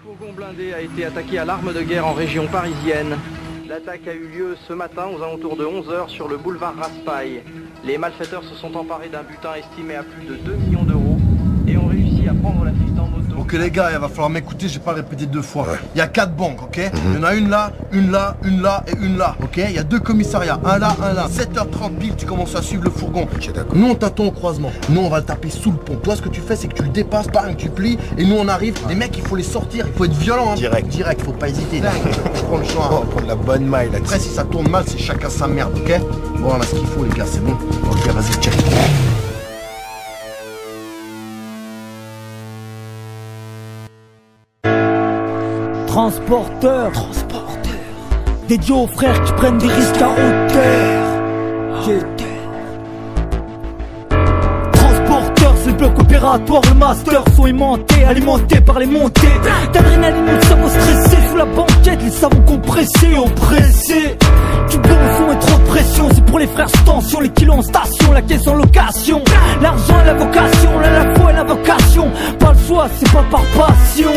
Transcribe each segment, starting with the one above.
fourgon blindé a été attaqué à l'arme de guerre en région parisienne. L'attaque a eu lieu ce matin aux alentours de 11 h sur le boulevard Raspail. Les malfaiteurs se sont emparés d'un butin estimé à plus de 2 millions d'euros et ont réussi à prendre la fuite en moto. Ok les gars, il va falloir m'écouter, j'ai pas répété 2 fois. Il y a 4 banques, ok. Il y en a une là, une là, une là et une là, ok. Il y a 2 commissariats, un là, un là. 7h30 pile, tu commences à suivre le fourgon. Ok, d'accord. Nous on t'attend au croisement. Nous on va le taper sous le pont. Toi ce que tu fais c'est que tu le dépasses, bang, tu plies et nous on arrive. Les mecs il faut les sortir, il faut être violent hein. Direct, faut pas hésiter. Prends le champ. On va prendre la bonne maille là. Après si ça tourne mal c'est chacun sa merde, ok. Bon on a ce qu'il faut les gars, c'est bon. Ok vas-y check. Transporteur, dédié aux frères qui prennent des risques à hauteur. Transporteur, c'est le bloc opératoire, le master sont aimantés, alimentés par les montées d'adrénaline, le cerveau stressé sous la banquette, les savons compressés, oppressés. Du bon son et trop de pression, c'est pour les frères sous tension, les kilos en station, la caisse en location. L'argent et la vocation, la foi et la vocation. Pas le choix, c'est pas par passion.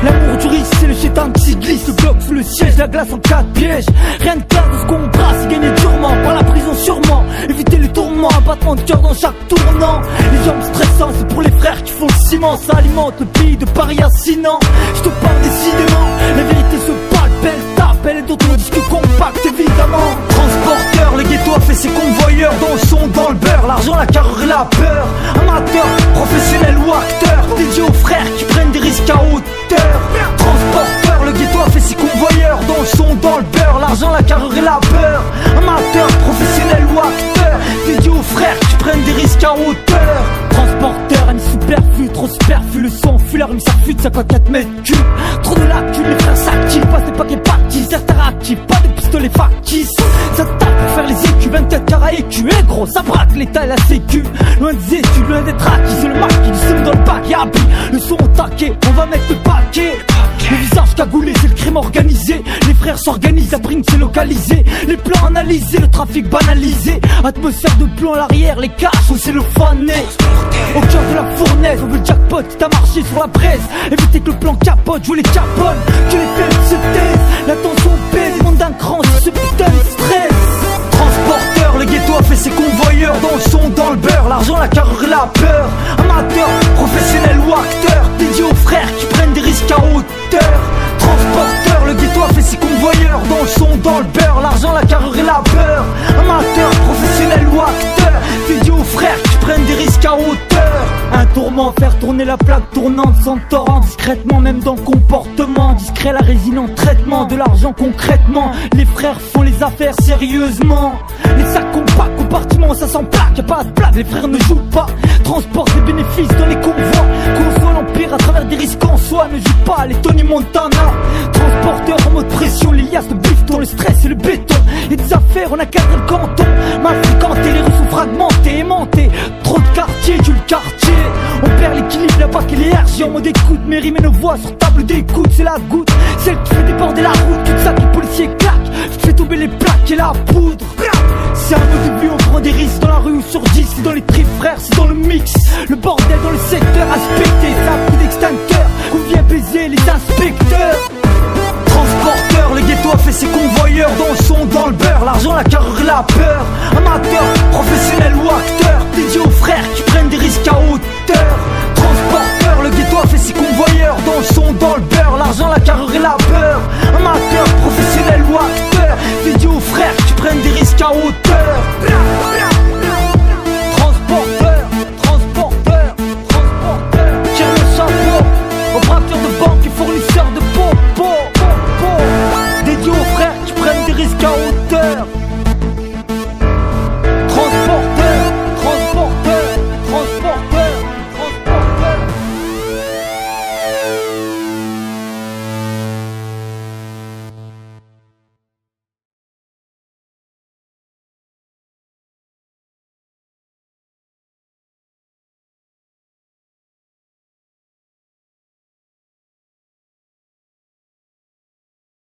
L'amour du risque, c'est le chétan qui glisse. Le bloc sous le siège, la glace en cas de piège. Rien de clair de ce qu'on brasse, gagner durement par la prison sûrement. Éviter les tourments, un battement de cœur dans chaque tournant. Les jambes stressantes, c'est pour les frères qui font le ciment. Ça alimente le pays de Paris assinant. Je te parle décidément, la vérité se palpelle, t'appelle et d'autres disques compacts évidemment. Transporteur, le ghetto a fait ses convoyeurs. Dans le son, dans le beurre, l'argent, la carrure et la peur. Amateur, professionnel ou acteur, dédié aux frères qui prennent des risques à hauteur. Transporteur, le ghetto a fait ses convoyeurs. Dans le son, dans le beurre, l'argent, la carrure et la peur. Amateur, professionnel ou acteur, dédié aux frères qui prennent des risques à hauteur. Transporteur, un superflu, trop superflu. Le son fuit, la rime s'affûte, 54 mètres cubes. Trop de lacunes, les frères s'activent, passent des paquets pactifs, interactifs, pas de pistolets factices. Ça tape pour faire les écus, 24 carats écus. Et gros, ça braque l'état et la sécu. Loin des études, loin d'être acquis, c'est le marquis du seum dans le bac. Y'a le son au taquet, on va mettre le paquet. Le visage cagoulé, c'est le crime organisé. Les frères s'organisent, la bringue c'est localisé. Les plans analysés, le trafic banalisé. Atmosphère de plomb à l'arrière, les caches, on c'est le fané. Au cœur de la fournaise, on veut le jackpot, t'as marché sur la braise. Éviter que le plan capote, jouer les capones, que les faibles se taisent. La tension pèse, ils montent d'un cran sur ce putain de stress. Transporteur, le ghetto a fait ses convoyeurs. Dans le son, dans le beurre, l'argent, la carrure et la peur. Amateur, professionnel ou acteur, dédié aux frères qui prennent des risques à hauteur. Transporteur, le ghetto a fait ses convoyeurs. Dans le son, dans le beurre, l'argent, la carrure et la peur. Amateur, professionnel ou acteur, dédié aux frères qui prennent des risques à hauteur. Un tourment, faire tourner la plaque tournante sans torrent, discrètement même dans le comportement. Discret, la résine en traitement, de l'argent concrètement. Les frères font les affaires sérieusement. Les sacs compacts, compartiments, ça s'emplaque, y'a pas de blague, les frères ne jouent pas. Transportent des bénéfices dans les convois. Conçoit l'empire à travers des risques en soi. Ne joue pas les Tony Montana. Transporteur en mode pression, les liasses, le bifton, le stress et le béton. Y'a des affaires, on a cadré le canton. Mal fréquenté, les rues sont fragmentées, aimantés. Trop de quartiers, tu le quartier. On perd l'équilibre, la PAC et l'énergie en mode écoute. Mes rimes et nos voix sur table d'écoute, c'est la goutte, celle qui fait déborder la route. Tout ça, que les policiers claquent, tu fais tomber les plaques et la poudre. C'est un mot de vue, on prend des risques dans la rue ou sur 10. C'est dans les tripes frères, c'est dans le mix. Le bordel dans le secteur, aspecté, c'est un coup d'extincteur qu'on vient baiser les inspecteurs. Transporteur, le ghetto a fait ses convoyeurs. Dans le son, dans le beurre, l'argent, la carrure et la peur. Amateur, professionnel ou acteur, dédié aux frères qui prennent des risques à hauteur. Transporteur, le ghetto a fait ses convoyeurs. Dans le son, dans le beurre, l'argent, la carrure et la peur. Amateur, professionnel ou acteur, dédié aux frères qui prennent des risques à hauteur. Transporteur, transporteur, transporteur. Tire le chapeau aux braqueurs de banque et fournisseurs de popo. Dédié aux frères qui prennent des risques à hauteur.